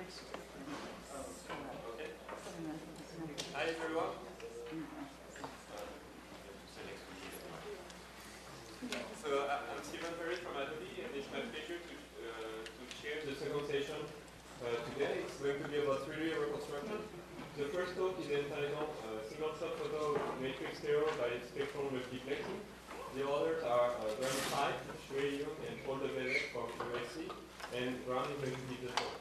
Okay. Hi everyone. So I'm Stephen Perry from Adobe, and it's my pleasure to chair the second session today. It's going to be about 3D reconstruction. The first talk is entitled Single-Shot Photometric Stereo by Spectral Multiplexing. The others are Fyffe, Xueming, and Debevec from USC, and Ron is going to give the talk.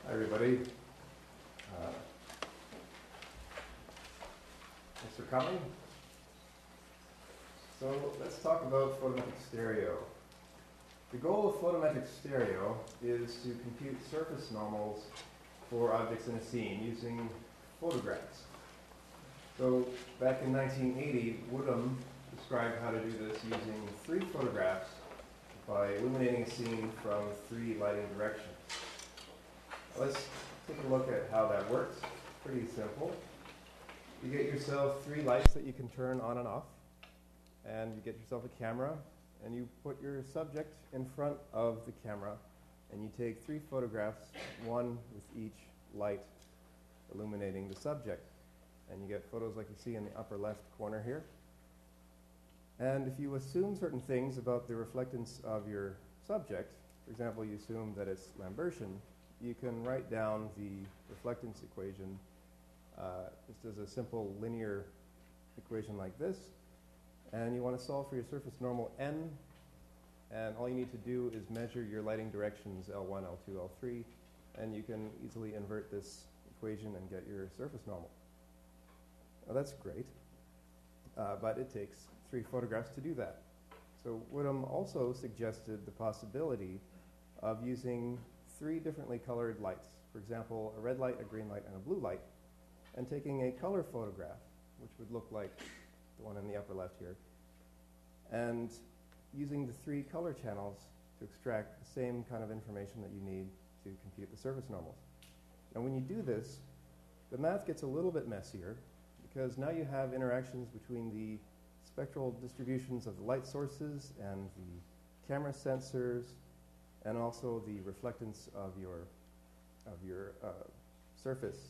Hi everybody. Thanks for coming. So let's talk about photometric stereo. The goal of photometric stereo is to compute surface normals for objects in a scene using photographs. So back in 1980, Woodham described how to do this using 3 photographs by illuminating a scene from 3 lighting directions. Let's take a look at how that works. Pretty simple. You get yourself 3 lights that you can turn on and off, and you get yourself a camera, and you put your subject in front of the camera, and you take 3 photographs, one with each light illuminating the subject. And you get photos like you see in the upper left corner here. And if you assume certain things about the reflectance of your subject, for example, you assume that it's Lambertian, you can write down the reflectance equation just as a simple linear equation like this. And you want to solve for your surface normal n, and all you need to do is measure your lighting directions L1, L2, L3, and you can easily invert this equation and get your surface normal. Now that's great, but it takes 3 photographs to do that. So Woodham also suggested the possibility of using 3 differently colored lights. For example, a red light, a green light, and a blue light, and taking a color photograph, which would look like the one in the upper left here, and using the 3 color channels to extract the same kind of information that you need to compute the surface normals. Now when you do this, the math gets a little bit messier, because now you have interactions between the spectral distributions of the light sources and the camera sensors, and also the reflectance of your surface.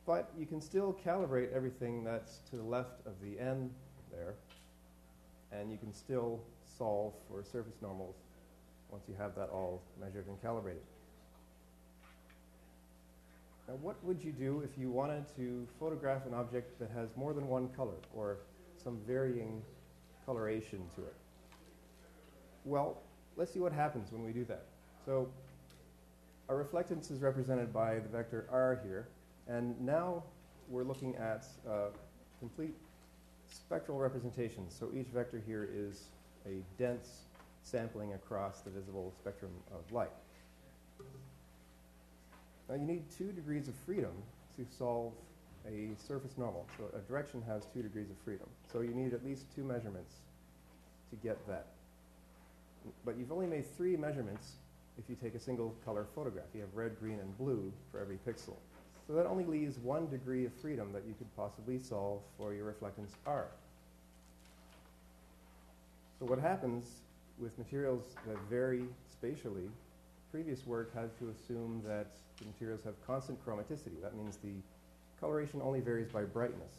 But you can still calibrate everything that's to the left of the N there, and you can still solve for surface normals once you have that all measured and calibrated. Now, what would you do if you wanted to photograph an object that has more than one color, or some varying coloration to it? Well, let's see what happens when we do that. So our reflectance is represented by the vector r here, and now we're looking at complete spectral representations. So each vector here is a dense sampling across the visible spectrum of light. Now you need 2 degrees of freedom to solve a surface normal. So a direction has 2 degrees of freedom. So you need at least 2 measurements to get that. But you've only made 3 measurements if you take a single color photograph. You have red, green, and blue for every pixel. So that only leaves 1 degree of freedom that you could possibly solve for your reflectance R. So what happens with materials that vary spatially, previous work had to assume that the materials have constant chromaticity. That means the coloration only varies by brightness.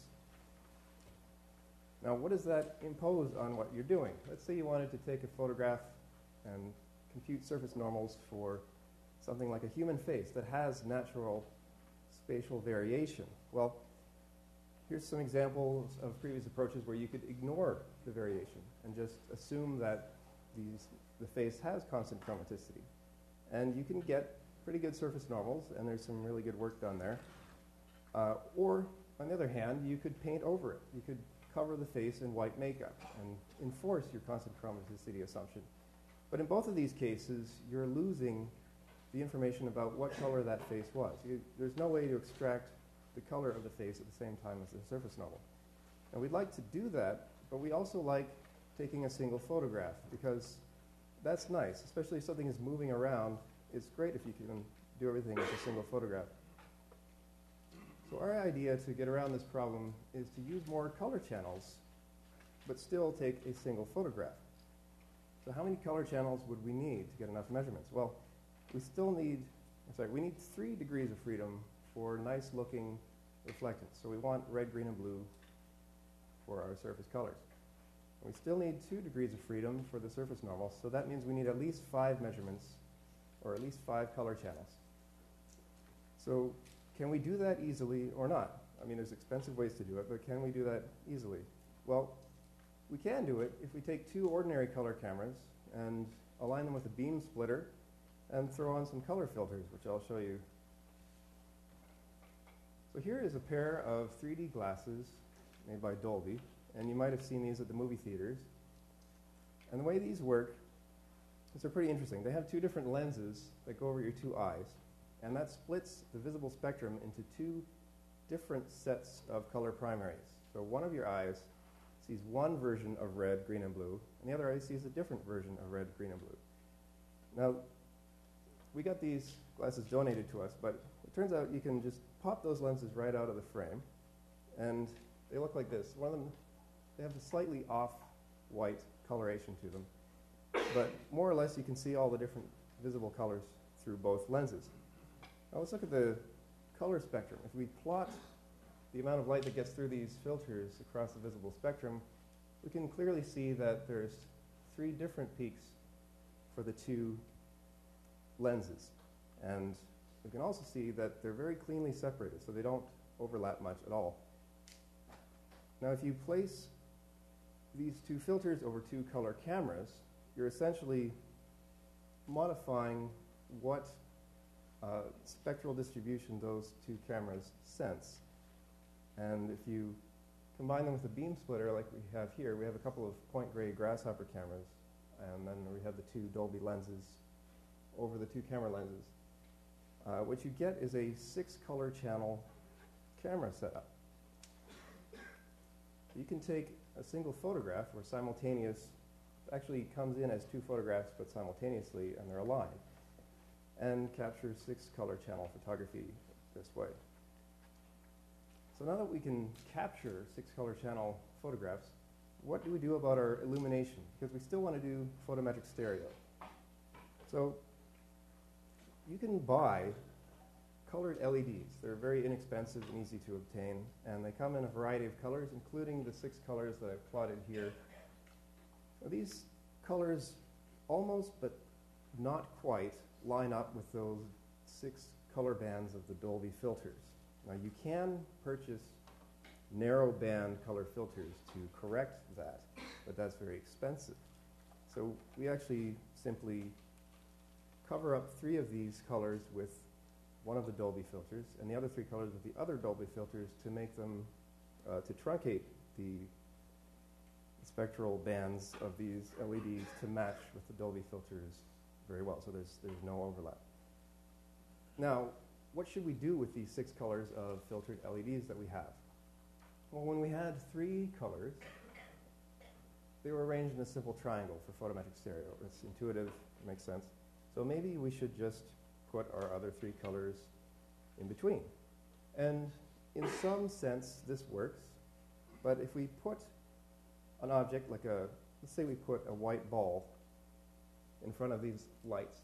Now, what does that impose on what you're doing? Let's say you wanted to take a photograph and compute surface normals for something like a human face that has natural spatial variation. Well, here's some examples of previous approaches where you could ignore the variation and just assume that the face has constant chromaticity. And you can get pretty good surface normals, and there's some really good work done there. Or, on the other hand, you could paint over it. You could cover the face in white makeup and enforce your constant chromaticity assumption. But in both of these cases, you're losing the information about what color that face was. There's no way to extract the color of the face at the same time as the surface normal. And we'd like to do that, but we also like taking a single photograph, because that's nice, especially if something is moving around. It's great if you can do everything with a single photograph. So our idea to get around this problem is to use more color channels, but still take a single photograph. So how many color channels would we need to get enough measurements? Well, we still need, we need 3 degrees of freedom for nice looking reflectance. So we want red, green, and blue for our surface colors. We still need 2 degrees of freedom for the surface normal, so that means we need at least 5 measurements, or at least 5 color channels. So can we do that easily or not? I mean, there's expensive ways to do it, but can we do that easily? Well, we can do it if we take 2 ordinary color cameras and align them with a beam splitter and throw on some color filters, which I'll show you. So here is a pair of 3D glasses made by Dolby, and you might have seen these at the movie theaters. And the way these work is they're pretty interesting. They have 2 different lenses that go over your 2 eyes, and that splits the visible spectrum into 2 different sets of color primaries. So one of your eyes sees one version of red, green, and blue, and the other eye sees a different version of red, green, and blue. Now, we got these glasses donated to us, but it turns out you can just pop those lenses right out of the frame, and they look like this. One of them, they have a slightly off-white coloration to them, but more or less you can see all the different visible colors through both lenses. Now let's look at the color spectrum. If we plot the amount of light that gets through these filters across the visible spectrum, we can clearly see that there's 3 different peaks for the 2 lenses. And we can also see that they're very cleanly separated, so they don't overlap much at all. Now, if you place these 2 filters over 2 color cameras, you're essentially modifying what spectral distribution those 2 cameras sense. And if you combine them with a beam splitter like we have here, we have a couple of point gray grasshopper cameras, and then we have the 2 Dolby lenses over the 2 camera lenses. What you get is a 6 color channel camera setup. You can take a single photograph or simultaneous, actually comes in as 2 photographs but simultaneously, and they're aligned, and capture 6 color channel photography this way. So now that we can capture 6 color channel photographs, what do we do about our illumination? Because we still want to do photometric stereo. So you can buy colored LEDs. They're very inexpensive and easy to obtain, and they come in a variety of colors, including the 6 colors that I've plotted here. Now, these colors almost, but not quite, line up with those 6 color bands of the Dolby filters. Now, you can purchase narrow band color filters to correct that, but that's very expensive. So we actually simply cover up 3 of these colors with one of the Dolby filters, and the other 3 colors with the other Dolby filters to make them, to truncate the spectral bands of these LEDs to match with the Dolby filters very well, so there's no overlap. Now, what should we do with these 6 colors of filtered LEDs that we have? Well, when we had 3 colors, they were arranged in a simple triangle for photometric stereo. It's intuitive, it makes sense. So maybe we should just put our other 3 colors in between. And in some sense, this works. But if we put an object like let's say we put a white ball in front of these lights,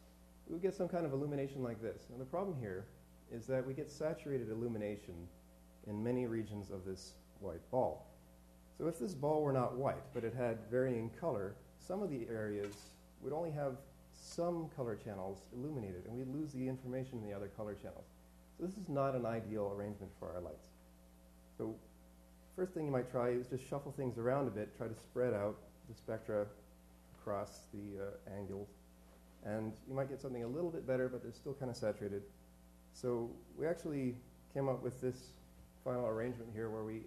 we would get some kind of illumination like this. Now the problem here is that we get saturated illumination in many regions of this white ball. So if this ball were not white, but it had varying color, some of the areas would only have some color channels illuminated, and we'd lose the information in the other color channels. So this is not an ideal arrangement for our lights. So first thing you might try is just shuffle things around a bit, try to spread out the spectra across the angles, and you might get something a little bit better, but they're still kind of saturated. So we actually came up with this final arrangement here where we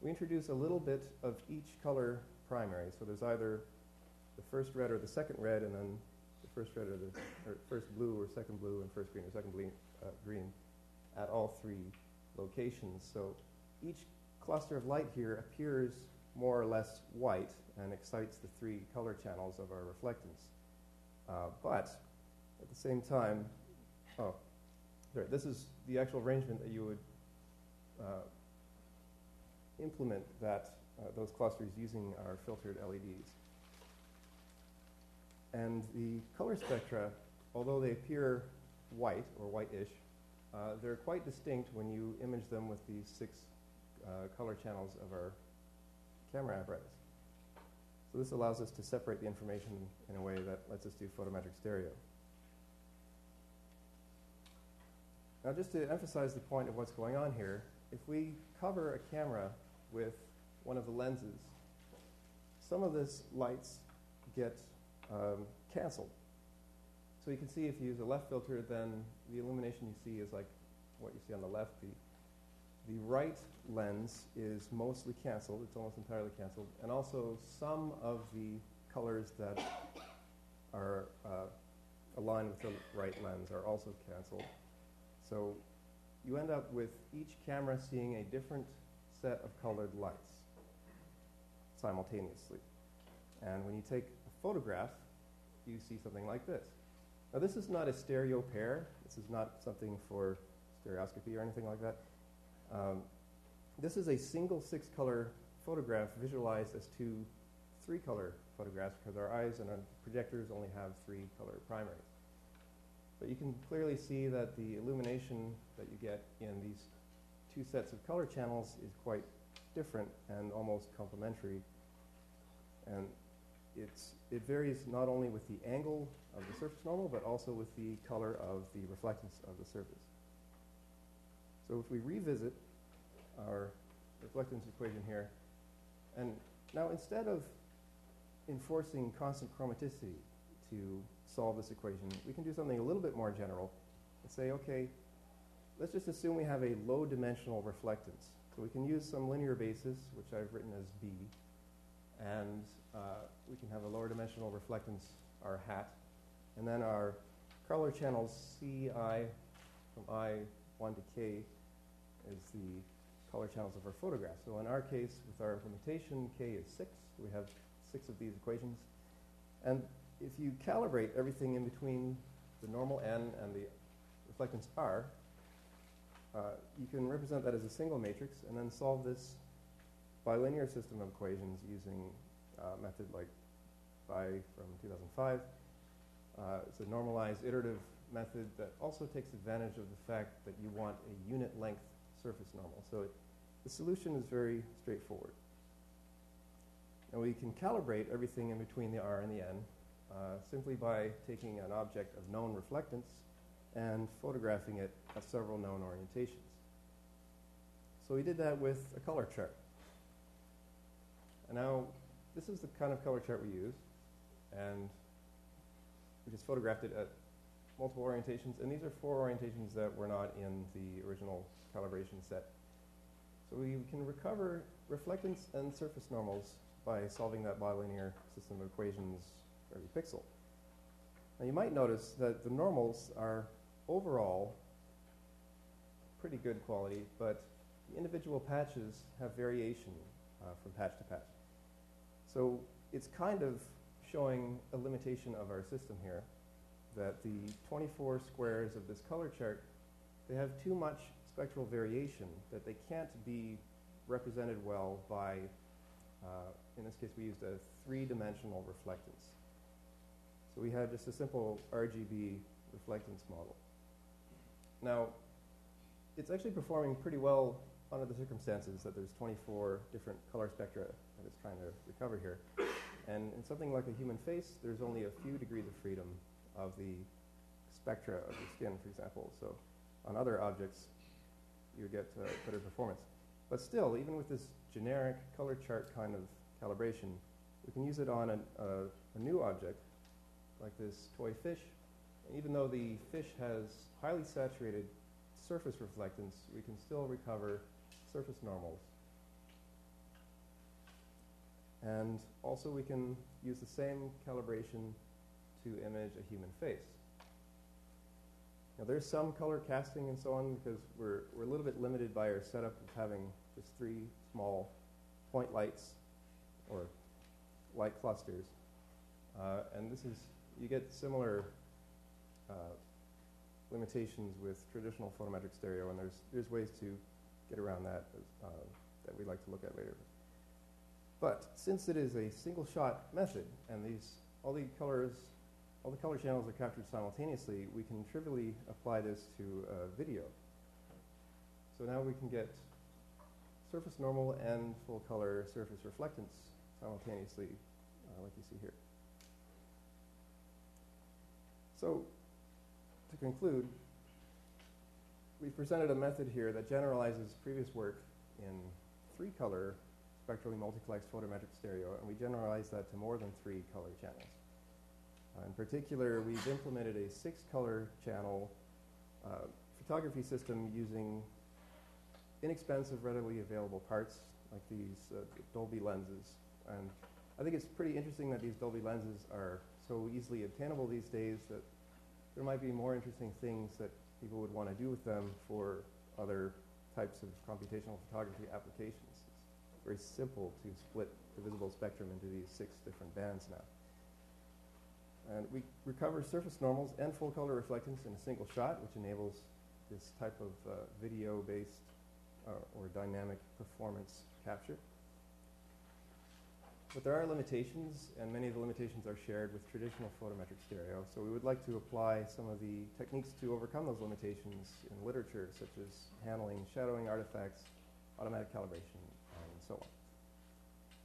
introduce a little bit of each color primary. So there's either the first red or the second red, and then the first red or first blue or second blue, and first green or second green at all 3 locations. So each cluster of light here appears more or less white and excites the 3 color channels of our reflectance. But at the same time, this is the actual arrangement that you would implement those clusters using our filtered LEDs. And the color spectra although they appear white or whitish, they're quite distinct when you image them with these 6 color channels of our camera apparatus. So this allows us to separate the information in a way that lets us do photometric stereo. Now, just to emphasize the point of what's going on here, if we cover a camera with one of the lenses, some of this lights get canceled. So you can see if you use a left filter, then the illumination you see is like what you see on the left. The right lens is mostly canceled. It's almost entirely canceled. And also some of the colors that are aligned with the right lens are also canceled. So you end up with each camera seeing a different set of colored lights simultaneously. And when you take a photograph, you see something like this. Now, this is not a stereo pair. This is not something for stereoscopy or anything like that. This is a single 6-color photograph visualized as 2 3-color photographs because our eyes and our projectors only have 3-color primaries. But you can clearly see that the illumination that you get in these 2 sets of color channels is quite different and almost complementary. And it varies not only with the angle of the surface normal, but also with the color of the reflectance of the surface. So if we revisit our reflectance equation here, and now instead of enforcing constant chromaticity to solve this equation, we can do something a little bit more general and say, okay, let's just assume we have a low-dimensional reflectance. So we can use some linear basis, which I've written as B, and we can have a lower dimensional reflectance, R hat, and then our color channels Ci from I1 to K is the color channels of our photograph. So in our case, with our implementation, K is 6. We have 6 of these equations. And if you calibrate everything in between the normal N and the reflectance R, you can represent that as a single matrix and then solve this bilinear system of equations using a method like Fyffe from 2005. It's a normalized iterative method that also takes advantage of the fact that you want a unit length surface normal. So the solution is very straightforward. And we can calibrate everything in between the R and the N simply by taking an object of known reflectance and photographing it at several known orientations. So we did that with a color chart. And now, this is the kind of color chart we use, and we just photographed it at multiple orientations, and these are 4 orientations that were not in the original calibration set. So we can recover reflectance and surface normals by solving that bilinear system of equations for every pixel. Now you might notice that the normals are overall pretty good quality, but the individual patches have variation from patch to patch. So it's kind of showing a limitation of our system here, that the 24 squares of this color chart, they have too much spectral variation that they can't be represented well by, in this case we used a 3-dimensional reflectance. So we had just a simple RGB reflectance model. Now, it's actually performing pretty well under the circumstances that there's 24 different color spectra that it's trying to recover here. And in something like a human face, there's only a few degrees of freedom of the spectra of the skin, for example. So on other objects, you get better performance. But still, even with this generic color chart kind of calibration, we can use it on a new object, like this toy fish. And even though the fish has highly saturated surface reflectance, we can still recover surface normals. And also we can use the same calibration to image a human face. Now there's some color casting and so on because we're a little bit limited by our setup of having just 3 small point lights or light clusters. And this is, you get similar limitations with traditional photometric stereo, and there's ways to get around that that we'd like to look at later. But since it is a single shot method, and all the colors all the color channels are captured simultaneously, we can trivially apply this to video. So now we can get surface normal and full color surface reflectance simultaneously, like you see here. So, to conclude, we've presented a method here that generalizes previous work in 3-color spectrally multiplexed photometric stereo, and we generalize that to more than 3 color channels. In particular, we've implemented a 6-color channel photography system using inexpensive, readily available parts like these Dolby lenses. And I think it's pretty interesting that these Dolby lenses are so easily obtainable these days that there might be more interesting things that people would want to do with them for other types of computational photography applications. It's very simple to split the visible spectrum into these 6 different bands now. And we recover surface normals and full color reflectance in a single shot, which enables this type of video-based or dynamic performance capture. But there are limitations, and many of the limitations are shared with traditional photometric stereo. So we would like to apply some of the techniques to overcome those limitations in literature, such as handling shadowing artifacts, automatic calibration, and so on.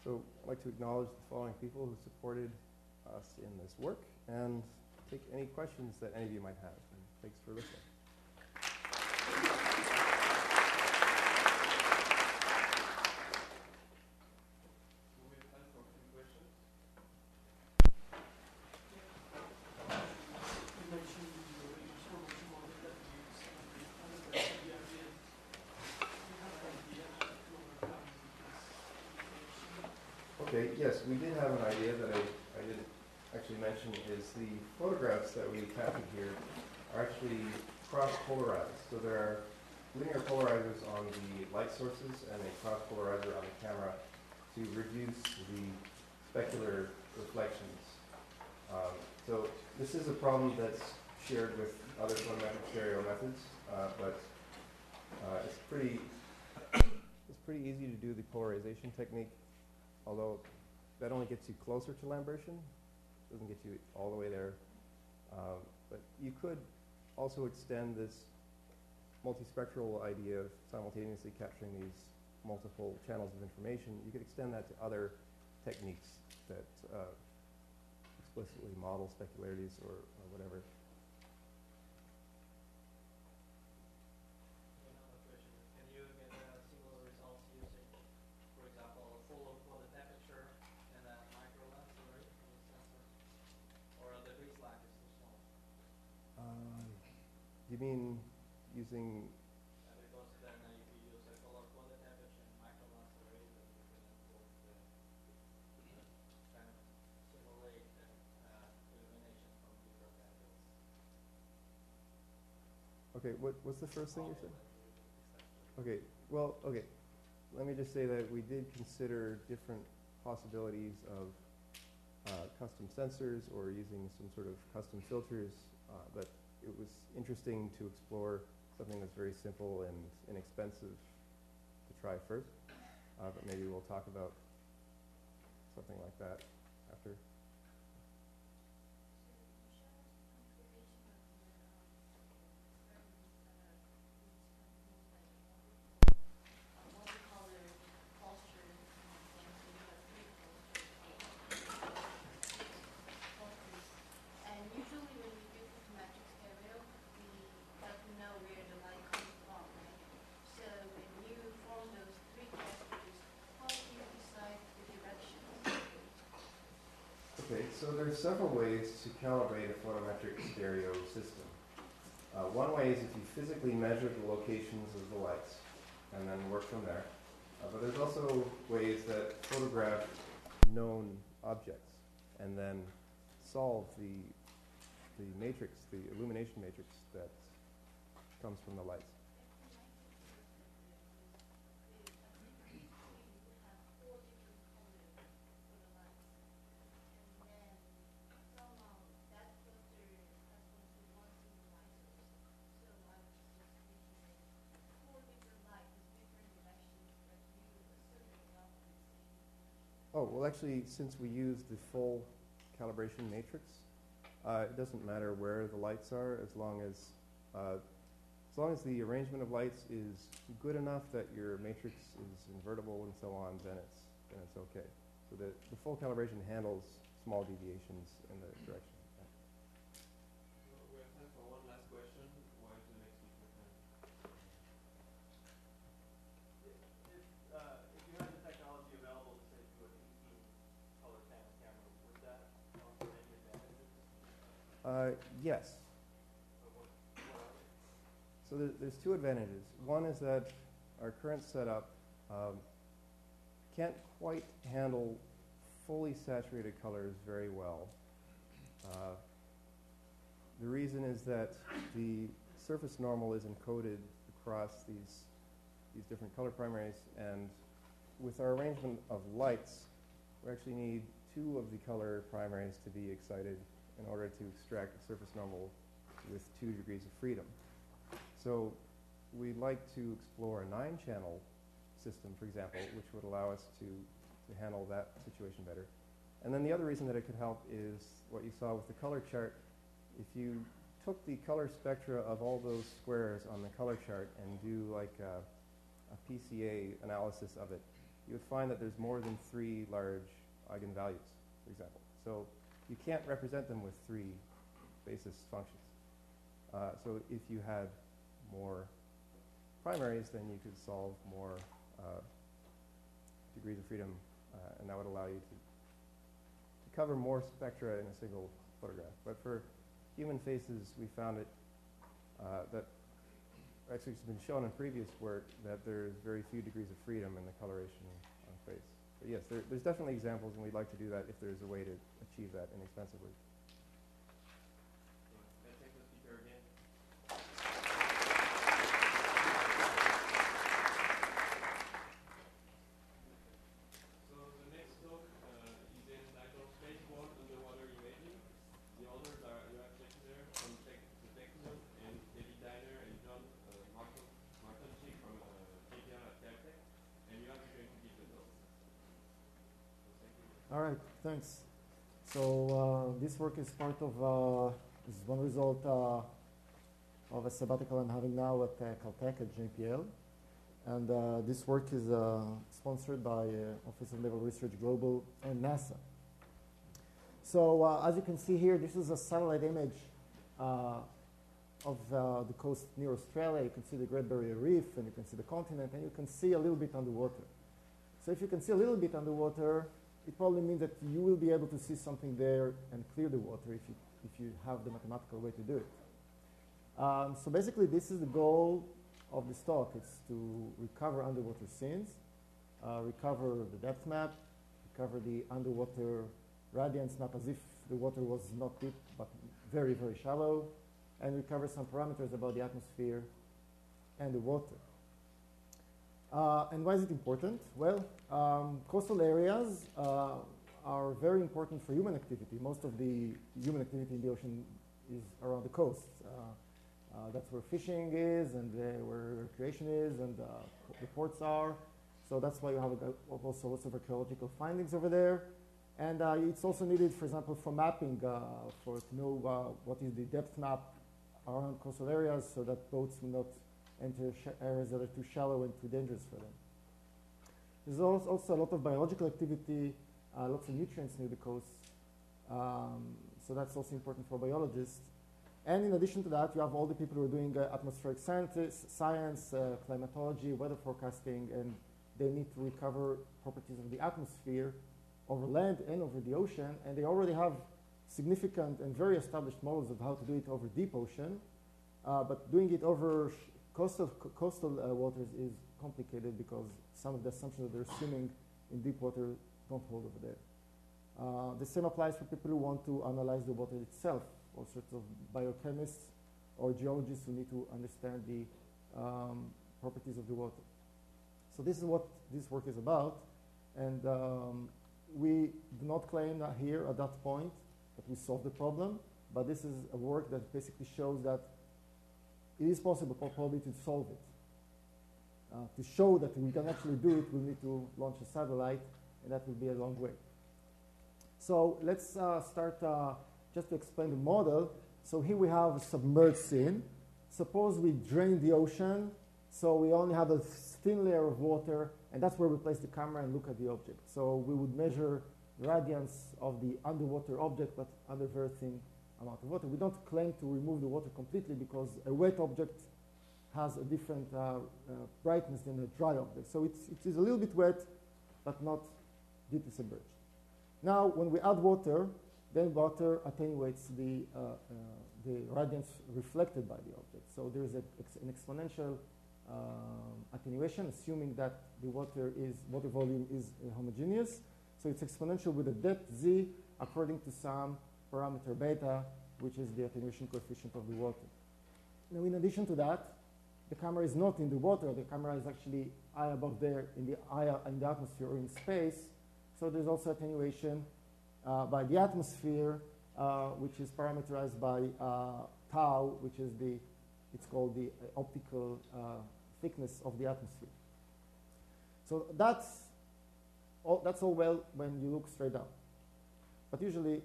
So I'd like to acknowledge the following people who supported us in this work and take any questions that any of you might have. And thanks for listening. Okay, yes, we did have an idea that I didn't actually mention is the photographs that we captured here are actually cross-polarized. So there are linear polarizers on the light sources and a cross-polarizer on the camera to reduce the specular reflections. So this is a problem that's shared with other photometric stereo methods, but it's pretty easy to do the polarization technique, although that only gets you closer to lambration. Doesn't get you all the way there. But you could also extend this multispectral idea of simultaneously capturing these multiple channels of information. You could extend that to other techniques that explicitly model specularities or whatever. Another question. Can you get similar results using, for example, a full photo temperature and a micro lens array from the sensor? Or the base lag is too small? You mean using... because then if you use a color photo temperature and micro lens array, then you can import the kind of simulate illumination from different angles. Okay, what's the first thing you said? Okay, well, okay. Let me just say that we did consider different possibilities of custom sensors or using some sort of custom filters, but it was interesting to explore something that's very simple and inexpensive to try first. But maybe we'll talk about something like that after. And usually when we do photometric stereo, we have to know where the light comes from, right? So when you form those 3 clusters, how do you decide the direction? Okay, so there's several ways to calibrate a photometric stereo system. One way is if you physically measure the locations of the lights and then work from there. But there's also ways that photograph known objects and then solve the matrix, the illumination matrix that comes from the lights. Oh, well actually, since we use the full calibration matrix, It doesn't matter where the lights are, as long as the arrangement of lights is good enough that your matrix is invertible and so on, then it's okay. So the full calibration handles small deviations in the direction. Well, we have time for one last question. Why is the next speaker time? If you had the technology available to say do an 18-color camera, would that offer any advantages? Yes. What are they? So there's two advantages. One is that our current setup can't quite handle fully saturated colors very well. The reason is that the surface normal is encoded across these different color primaries, and with our arrangement of lights, we actually need two of the color primaries to be excited in order to extract the surface normal with 2 degrees of freedom. So we'd like to explore a 9-channel system, for example, which would allow us to handle that situation better. And then the other reason that it could help is what you saw with the color chart. If you took the color spectra of all those squares on the color chart and do like a PCA analysis of it, you would find that there's more than 3 large eigenvalues, for example. So you can't represent them with 3 basis functions. So if you had more primaries, then you could solve more degrees of freedom, and that would allow you to cover more spectra in a single photograph. But for human faces, we found it that actually it's been shown in previous work that there's very few degrees of freedom in the coloration on face. But yes, there's definitely examples, and we'd like to do that if there's a way to achieve that inexpensively. Let's take the speaker again. So the next talk is entitled Spaceborne Underwater Imaging. The authors are Yoav Schechner from Spectro and Debevec and John Martonchik from KPR at Debevec, and Yoav is going to give the talk. So thank you. All right, thanks. So this work is part of, is one result of a sabbatical I'm having now at Caltech at JPL. And this work is sponsored by Office of Naval Research Global and NASA. So as you can see here, this is a satellite image of the coast near Australia. You can see the Great Barrier Reef, and you can see the continent, and you can see a little bit underwater. So if you can see a little bit underwater, it probably means that you will be able to see something there and clear the water if you have the mathematical way to do it. So basically, this is the goal of this talk. It's to recover underwater scenes, recover the depth map, recover the underwater radiance map as if the water was not deep but very, very shallow, and recover some parameters about the atmosphere and the water. And why is it important? Well, coastal areas are very important for human activity. Most of the human activity in the ocean is around the coast. That's where fishing is, and where recreation is, and the ports are. So that's why you have also lots of archaeological findings over there. And it's also needed, for example, for mapping, to know what is the depth map around coastal areas, so that boats will not enter areas that are too shallow and too dangerous for them. There's also a lot of biological activity, lots of nutrients near the coast. So that's also important for biologists. And in addition to that, you have all the people who are doing atmospheric science, climatology, weather forecasting, and they need to recover properties of the atmosphere over land and over the ocean. And they already have significant and very established models of how to do it over deep ocean. But doing it over coastal waters is complicated because some of the assumptions that they're assuming in deep water don't hold over there. The same applies for people who want to analyze the water itself, all sorts of biochemists or geologists who need to understand the properties of the water. So this is what this work is about. And we do not claim that here at that point that we solved the problem, but this is a work that basically shows that it is possible probably to solve it. To show that we can actually do it, we'll need to launch a satellite, and that will be a long way. So let's start just to explain the model. So here we have a submerged scene. Suppose we drain the ocean, so we only have a thin layer of water, and that's where we place the camera and look at the object. So we would measure radiance of the underwater object, but under very thin amount of water. We don't claim to remove the water completely because a wet object has a different brightness than a dry object. So it is a little bit wet, but not deeply submerged. Now, when we add water, then water attenuates the radiance reflected by the object. So there is an exponential attenuation, assuming that the water volume is homogeneous. So it's exponential with a depth z according to some parameter beta, which is the attenuation coefficient of the water. Now, in addition to that, the camera is not in the water. The camera is actually high above there in the atmosphere or in space. So there's also attenuation by the atmosphere, which is parameterized by tau, which is it's called the optical thickness of the atmosphere. So that's all well when you look straight down. But usually,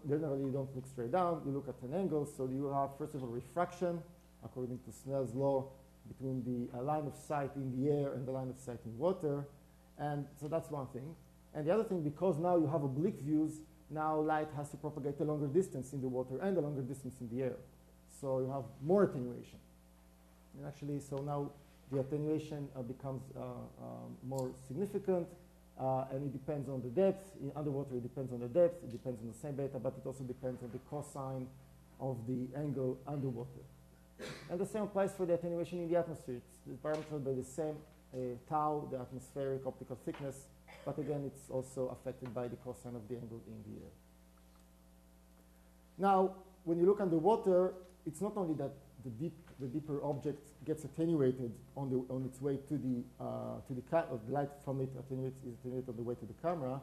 generally you don't look straight down. You look at an angle. So you have, first of all, refraction, according to Snell's law, between the line of sight in the air and the line of sight in water. And so that's one thing. And the other thing, because now you have oblique views, now light has to propagate a longer distance in the water and a longer distance in the air. So you have more attenuation. And actually, so now the attenuation becomes more significant, and it depends on the depth. In underwater, it depends on the depth. It depends on the same beta, but it also depends on the cosine of the angle underwater. And the same applies for the attenuation in the atmosphere. It's parameterized by the same tau, the atmospheric optical thickness, but again, it's also affected by the cosine of the angle in the air. Now, when you look underwater, it's not only that the deeper object gets attenuated on its way to the light from it is attenuated on the way to the camera.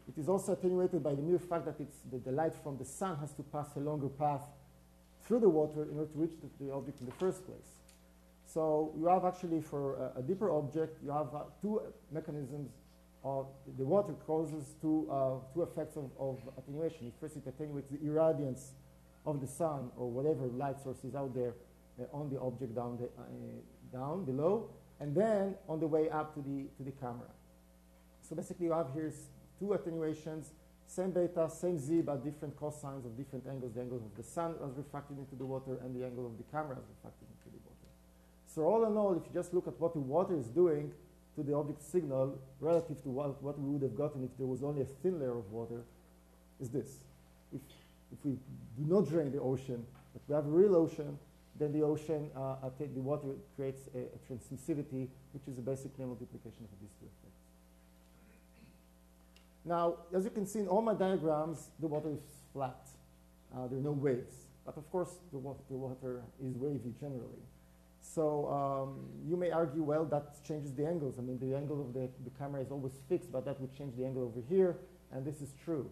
It is also attenuated by the mere fact that the light from the sun has to pass a longer path through the water in order to reach the object in the first place. So you have actually, for a deeper object, you have two mechanisms. The water causes two effects of attenuation. First, it attenuates the irradiance of the sun or whatever light source is out there on the object down below, and then on the way up to the camera. So basically, you have here two attenuations, same beta, same z, but different cosines of different angles. The angle of the sun as refracted into the water, and the angle of the camera as refracted into the water. So all in all, if you just look at what the water is doing to the object signal relative to what we would have gotten if there was only a thin layer of water, is this. If we do not drain the ocean, but we have a real ocean, then the ocean, the water creates a transmissivity, which is basically a multiplication of these two effects. Now, as you can see in all my diagrams, the water is flat. There are no waves. But of course, the water is wavy generally. So you may argue, well, that changes the angles. I mean, the angle of the camera is always fixed, but that would change the angle over here, and this is true.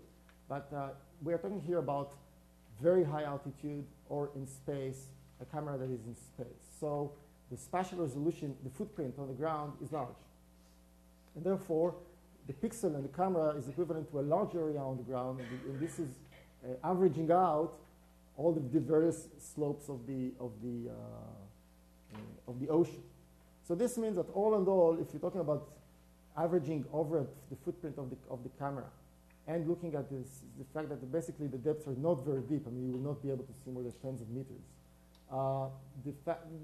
But we are talking here about very high altitude or in space, a camera that is in space. So the spatial resolution, the footprint on the ground is large. And therefore, the pixel in the camera is equivalent to a large area on the ground, and this is averaging out all the various slopes of the ocean. So this means that all in all, if you're talking about averaging over the footprint of the camera and looking at the fact that basically the depths are not very deep, I mean, you will not be able to see more than tens of meters.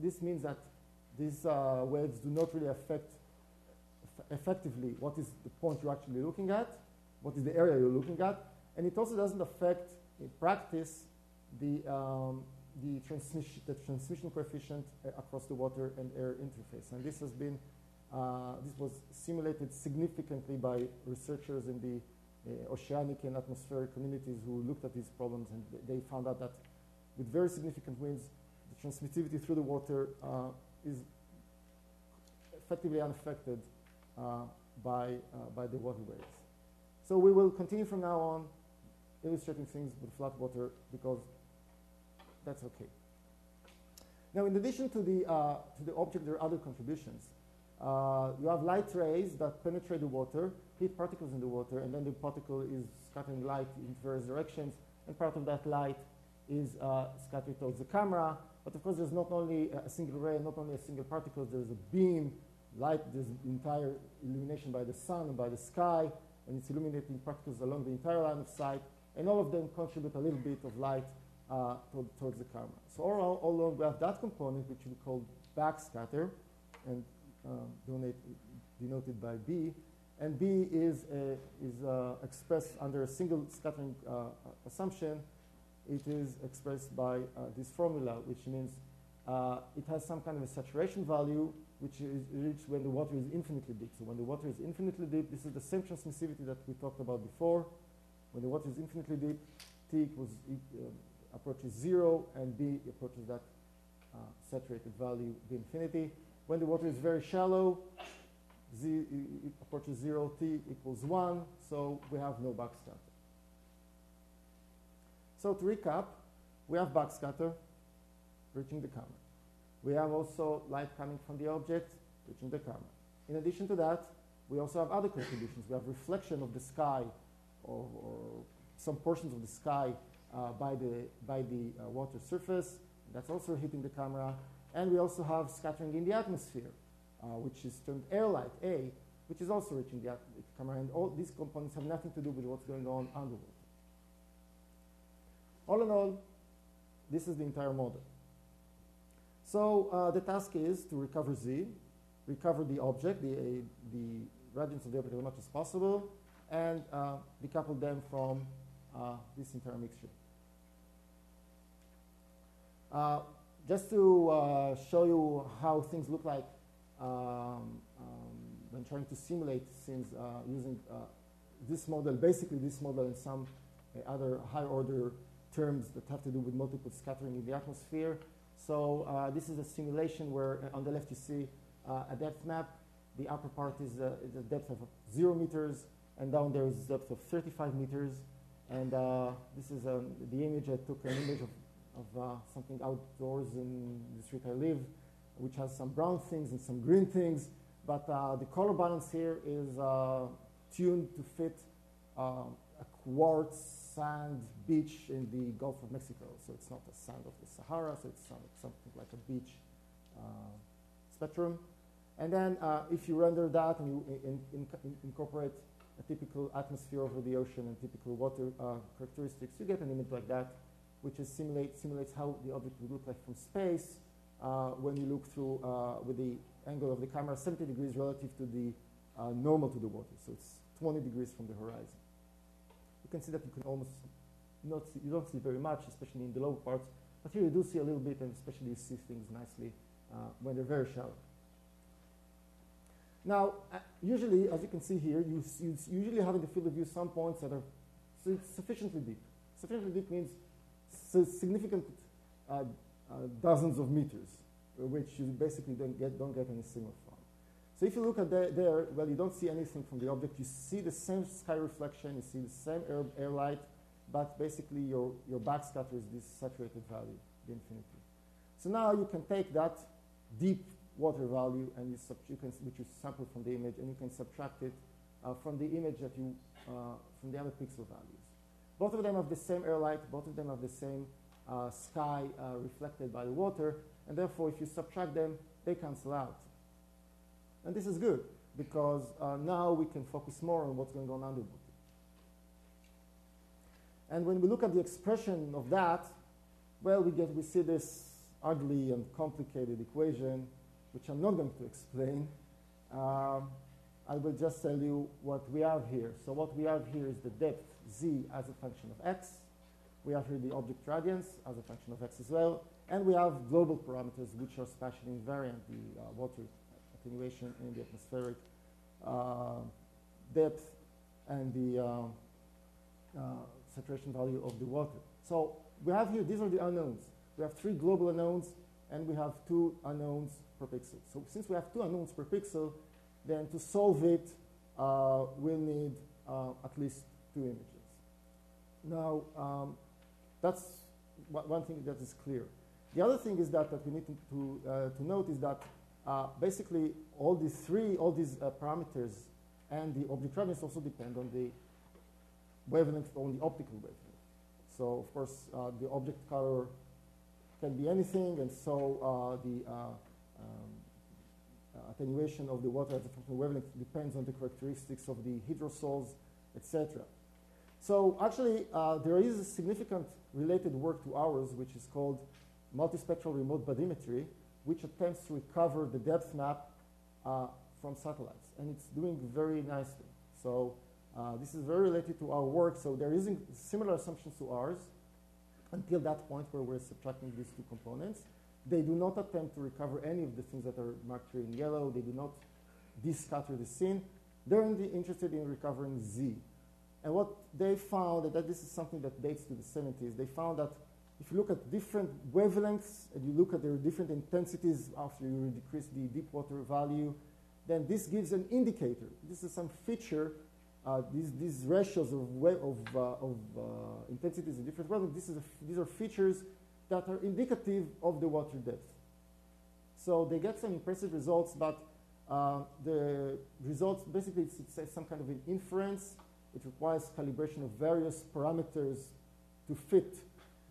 This means that these waves do not really affect effectively what is the point you're actually looking at, what is the area you're looking at, and it also doesn't affect, in practice, the transmission coefficient across the water and air interface. And this has been, this was simulated significantly by researchers in the oceanic and atmospheric communities who looked at these problems, and they found out that with very significant winds, the transmittivity through the water is effectively unaffected by the water waves. So we will continue from now on illustrating things with flat water because that's okay. Now, in addition to the object, there are other contributions. You have light rays that penetrate the water, hit particles in the water, and then the particle is scattering light in various directions, and part of that light is scattered towards the camera. But of course, there's not only a single ray, not only a single particle, there's a beam, light, there's entire illumination by the sun and by the sky, and it's illuminating particles along the entire line of sight, and all of them contribute a little bit of light towards the camera. So all along we have that component, which we call backscatter, and denoted by B, and B is expressed under a single scattering assumption. It is expressed by this formula, which means it has some kind of a saturation value, which is reached when the water is infinitely deep. So when the water is infinitely deep, this is the same transmissivity that we talked about before. When the water is infinitely deep, T approaches 0, and B approaches that saturated value, B infinity. When the water is very shallow, Z approaches 0, T equals 1, so we have no backscatter. So to recap, we have backscatter reaching the camera. We have also light coming from the object reaching the camera. In addition to that, we also have other contributions. We have reflection of the sky or some portions of the sky by the water surface. That's also hitting the camera. And we also have scattering in the atmosphere, which is termed air light, A, which is also reaching the camera. And all these components have nothing to do with what's going on underwater. All in all, this is the entire model. So the task is to recover Z, recover the object, the radiance of the object as much as possible, and decouple them from this entire mixture. Just to show you how things look like when trying to simulate things using this model, basically this model and some other high order terms that have to do with multiple scattering in the atmosphere. So this is a simulation where on the left you see a depth map. The upper part is the depth of 0 meters, and down there is the depth of 35 meters. And this is the image. I took an image of something outdoors in the street I live, which has some brown things and some green things. But the color balance here is tuned to fit a quartz sand beach in the Gulf of Mexico. So it's not the sand of the Sahara, so it's something like a beach spectrum. And then if you render that and you incorporate a typical atmosphere over the ocean and typical water characteristics, you get an image like that, which is simulates how the object would look like from space when you look through with the angle of the camera 70 degrees relative to the normal to the water. So it's 20 degrees from the horizon. You can see that you can almost not see, you don't see very much, especially in the lower parts, but here you do see a little bit, and especially you see things nicely when they're very shallow. Now, usually, as you can see here, you usually have in the field of view some points that are sufficiently deep. Sufficiently deep means significant dozens of meters, which you basically don't get any signal from. So if you look at there, well, you don't see anything from the object. You see the same sky reflection, you see the same air light, but basically your backscatter is this saturated value, the infinity. So now you can take that deep water value and which you sample from the image, and you can subtract it from the image that you from the other pixel values. Both of them have the same air light. Both of them have the same sky reflected by the water, and therefore, if you subtract them, they cancel out. And this is good because now we can focus more on what's going on underwater. And when we look at the expression of that, well, we see this ugly and complicated equation, which I'm not going to explain. I will just tell you what we have here. So what we have here is the depth Z as a function of x. We have here the object radiance as a function of x as well. And we have global parameters, which are spatially invariant, the water attenuation in the atmospheric depth and the saturation value of the water. So we have here, these are the unknowns. We have 3 global unknowns, and we have 2 unknowns per pixel. So since we have 2 unknowns per pixel, then to solve it, we'll need at least 2 images. Now, that's one thing that is clear. The other thing is that we need to note is that basically all these parameters and the object radiance also depend on the wavelength, on the optical wavelength. So, of course, the object color can be anything, and so the attenuation of the water as a function of wavelength depends on the characteristics of the hydrosols, etc. So actually, there is a significant related work to ours, which is called multispectral remote bathymetry, which attempts to recover the depth map from satellites, and it's doing very nicely. So this is very related to our work. So they're using similar assumptions to ours until that point where we're subtracting these two components. They do not attempt to recover any of the things that are marked here in yellow. They do not descatter the scene. They're interested in recovering Z. And what they found, that this is something that dates to the 70s, they found that if you look at different wavelengths and you look at their different intensities after you decrease the deep water value, then this gives an indicator. This is some feature, these ratios of intensities in different wavelengths. These are features that are indicative of the water depth. So they get some impressive results, but the results, basically it's some kind of an inference. It requires calibration of various parameters to fit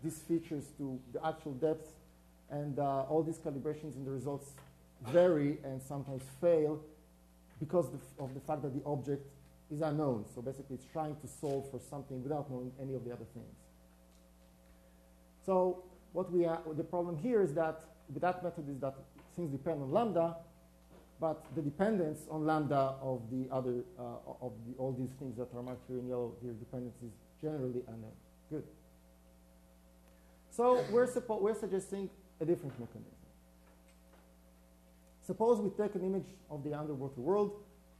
these features to the actual depth. And all these calibrations in the results vary and sometimes fail because of the fact that the object is unknown. So basically it's trying to solve for something without knowing any of the other things. So the problem here is that with that method is that things depend on lambda, but the dependence on lambda of the other all these things that are marked here in yellow, their dependence is generally unknown. Good. So we're suggesting a different mechanism. Suppose we take an image of the underwater world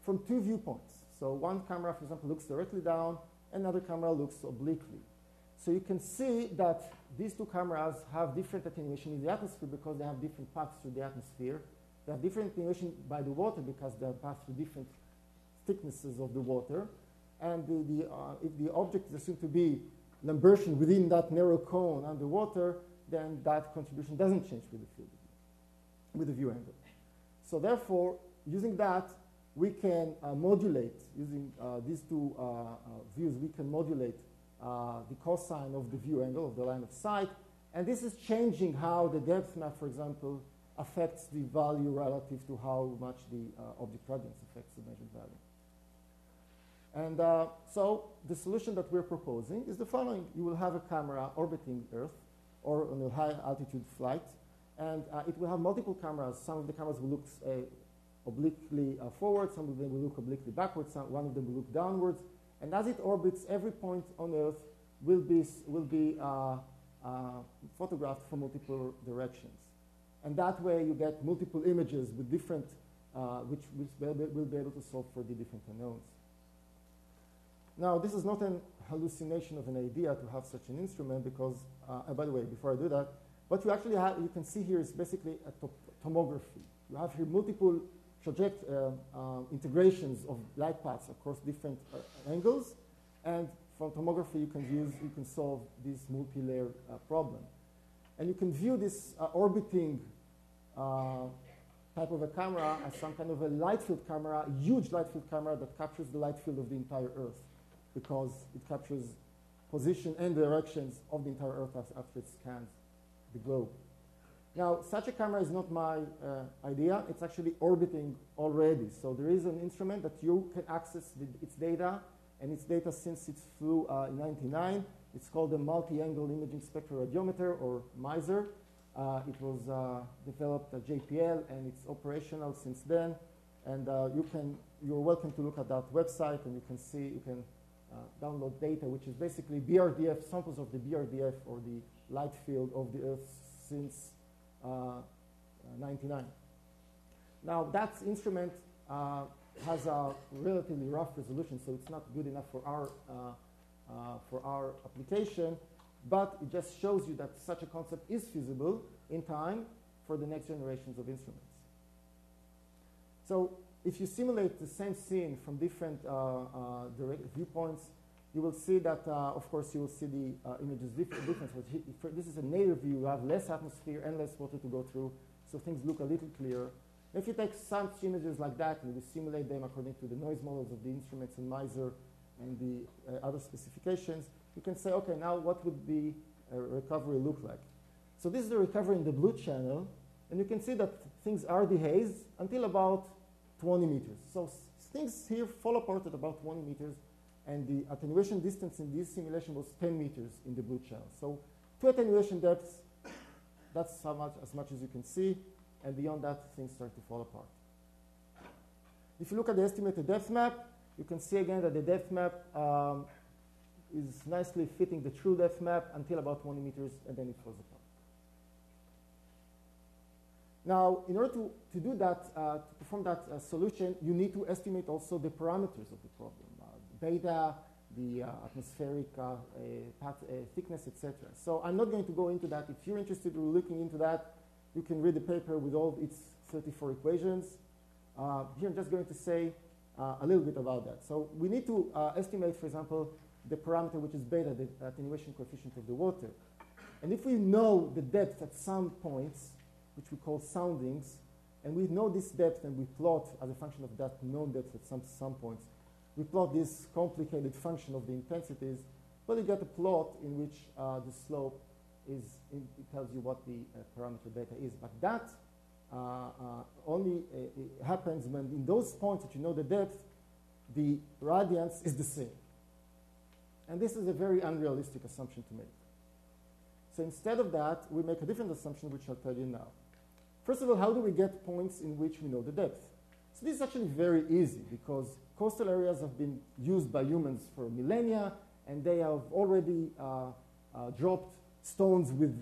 from two viewpoints. So one camera, for example, looks directly down, another camera looks obliquely. So you can see that these two cameras have different attenuation in the atmosphere because they have different paths through the atmosphere. They have different attenuation by the water because they pass through different thicknesses of the water. And if the object is assumed to be Lambertian within that narrow cone underwater, then that contribution doesn't change with the field of view, with the view angle. So therefore, using that, we can modulate, using these two views, we can modulate the cosine of the view angle of the line of sight. And this is changing how the depth map, for example, affects the value relative to how much the object radiance affects the measured value. And so the solution that we're proposing is the following. You will have a camera orbiting Earth or on a high altitude flight, and it will have multiple cameras. Some of the cameras will look obliquely forward, some of them will look obliquely backwards, one of them will look downwards. And as it orbits, every point on Earth will be photographed from multiple directions. And that way you get multiple images with different, which will be able to solve for the different unknowns. Now, this is not an hallucination of an idea to have such an instrument because, by the way, before I do that, what you actually have, you can see here is basically a tomography. You have here multiple integrations of light paths across different angles, and from tomography you can solve this multi-layer problem. And you can view this orbiting type of a camera as some kind of a light field camera, a huge light field camera that captures the light field of the entire Earth because it captures position and directions of the entire Earth after it scans the globe. Now, such a camera is not my idea. It's actually orbiting already. So there is an instrument that you can access its data, and its data since it flew in 1999. It's called the Multi-Angle Imaging Spectral Radiometer, or MISR. It was developed at JPL, and it's operational since then. And you're welcome to look at that website, and you can see, you can download data, which is basically BRDF, samples of the BRDF, or the light field of the Earth since 99. Now, that instrument has a relatively rough resolution, so it's not good enough for our application, but it just shows you that such a concept is feasible in time for the next generations of instruments. So if you simulate the same scene from different viewpoints, you will see that, of course, you will see the images different. This is a native view. You have less atmosphere and less water to go through, so things look a little clearer. If you take such images like that and you simulate them according to the noise models of the instruments in MISR and the other specifications, you can say, okay, now what would the recovery look like? So this is the recovery in the blue channel, and you can see that things are dehazed until about 20 meters. So things here fall apart at about 20 meters, and the attenuation distance in this simulation was 10 meters in the blue channel. So 2 attenuation depths, that's as much as you can see, and beyond that, things start to fall apart. If you look at the estimated depth map, you can see again that the depth map is nicely fitting the true depth map until about 20 meters, and then it falls apart. Now, in order to do that, to perform that solution, you need to estimate also the parameters of the problem, beta, the atmospheric thickness, etc. So I'm not going to go into that. If you're interested in looking into that, you can read the paper with all its 34 equations. Here I'm just going to say a little bit about that. So we need to estimate, for example, the parameter which is beta, the attenuation coefficient of the water. And if we know the depth at some points, which we call soundings, and we know this depth and we plot as a function of that known depth at some points, we plot this complicated function of the intensities, well, you get a plot in which the slope is, it tells you what the parameter beta is. But that only happens when in those points that you know the depth, the radiance is the same. And this is a very unrealistic assumption to make. So instead of that, we make a different assumption, which I'll tell you now. First of all, how do we get points in which we know the depth? So this is actually very easy because coastal areas have been used by humans for millennia, and they have already dropped stones with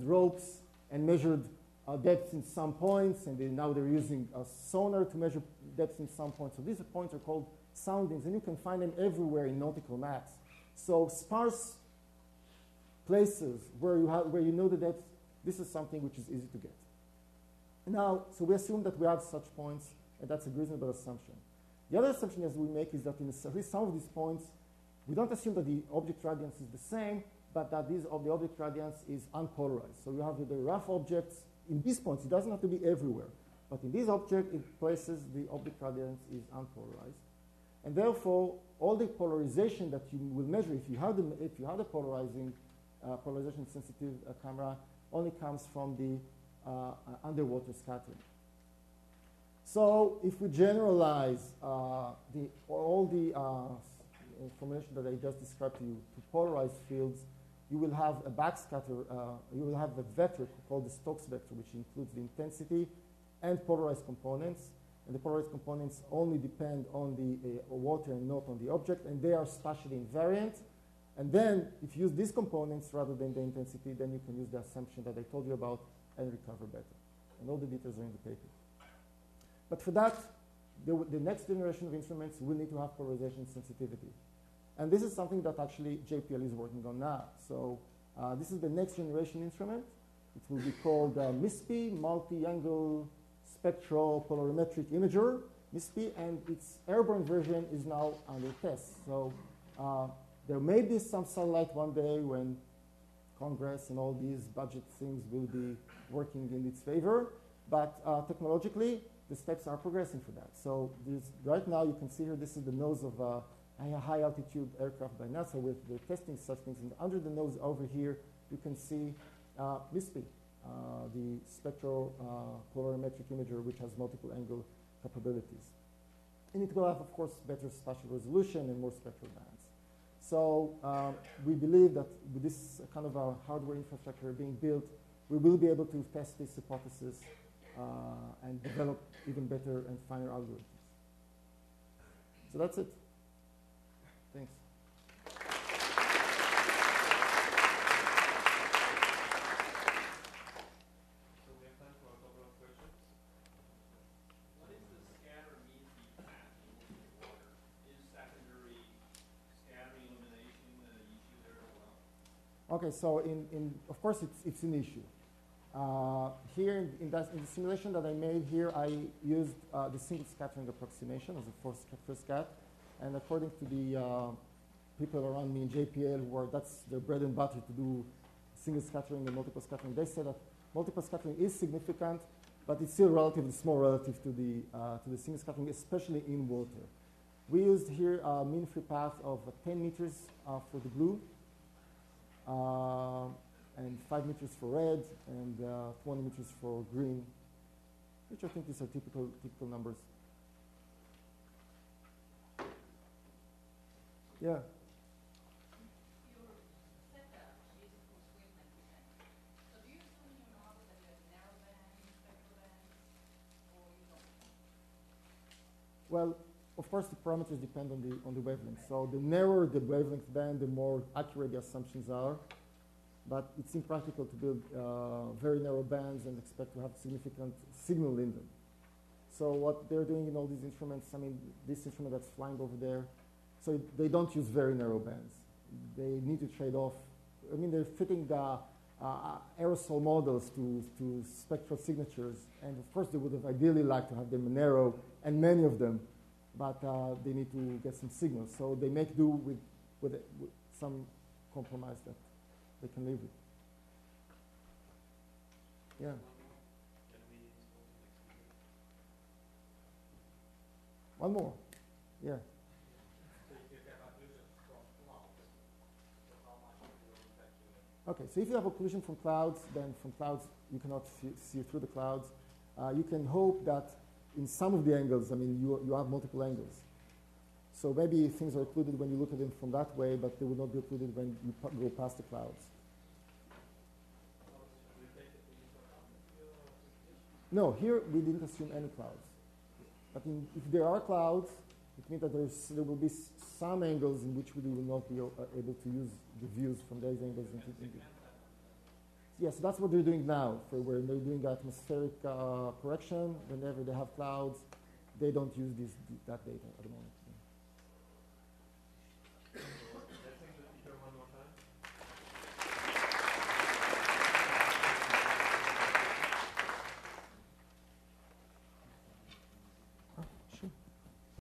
ropes and measured depths in some points, and now they're using a sonar to measure depths in some points. So these points are called soundings, and you can find them everywhere in nautical maps. So sparse places where you know the depth, this is something which is easy to get. Now, so we assume that we have such points, and that's a reasonable assumption. The other assumption as we make is that in at least some of these points, we don't assume that the object radiance is the same, but that the object radiance is unpolarized. So you have the rough objects in these points. It doesn't have to be everywhere, but in these places, the object radiance is unpolarized, and therefore all the polarization that you will measure, if you have the polarization sensitive camera, only comes from the underwater scattering. So if we generalize all the information that I just described to you to polarized fields, you will have a backscatter, you will have a vector called the Stokes vector, which includes the intensity and polarized components. And the polarized components only depend on the water and not on the object, and they are spatially invariant. And then if you use these components rather than the intensity, then you can use the assumption that I told you about and recover better. And all the details are in the paper. But for that, the next generation of instruments will need to have polarization sensitivity. And this is something that actually JPL is working on now. So this is the next generation instrument. It will be called MISPI, Multi-Angle Spectral Polarimetric Imager, MISPI, and its airborne version is now under test. So there may be some sunlight one day when Congress and all these budget things will be working in its favor, but technologically, the steps are progressing for that. So right now, you can see here, this is the nose of a high-altitude aircraft by NASA with the testing such things. And under the nose over here, you can see MISPI, the Spectral Polarimetric Imager, which has multiple angle capabilities. And it will have, of course, better spatial resolution and more spectral bands. So we believe that with this kind of a hardware infrastructure being built, we will be able to test this hypothesis and develop even better and finer algorithms. So that's it. Thanks. So we have time for a couple of questions. What is the scatter mean path in water? Is secondary scattering illumination an issue there as well? Okay, so of course it's an issue. Here in the simulation that I made here, I used the single scattering approximation as a first scat, and according to the people around me in JPL, that's their bread and butter to do single scattering and multiple scattering, they say that multiple scattering is significant, but it's still relatively small relative to the single scattering, especially in water. We used here a mean free path of 10 meters for the blue, and 5 meters for red, and 20 meters for green, which I think these are typical numbers. Yeah. Your setup is for Xueming design. So do you assume in your model that you have narrow band, spectral band, or you don't? Well, of course, the parameters depend on the wavelength. So the narrower the wavelength band, the more accurate the assumptions are. But it's impractical to build very narrow bands and expect to have significant signal in them. So what they're doing in all these instruments, I mean, this instrument that's flying over there, so they don't use very narrow bands. They need to trade off. I mean, they're fitting aerosol models to spectral signatures. And of course, they would have ideally liked to have them narrow, and many of them, but they need to get some signals. So they make do with some compromise that they can live with. Yeah. One more. Yeah. Okay, so if you have occlusion from clouds, then from clouds you cannot see through the clouds. You can hope that in some of the angles, I mean, you have multiple angles. So maybe things are occluded when you look at them from that way, but they will not be occluded when you go past the clouds. No, here we didn't assume any clouds. But if there are clouds, it means that there will be some angles in which we will not be able to use the views from those angles. Yes, that's what they're doing now. Where they're doing atmospheric correction, whenever they have clouds, they don't use that data at the moment.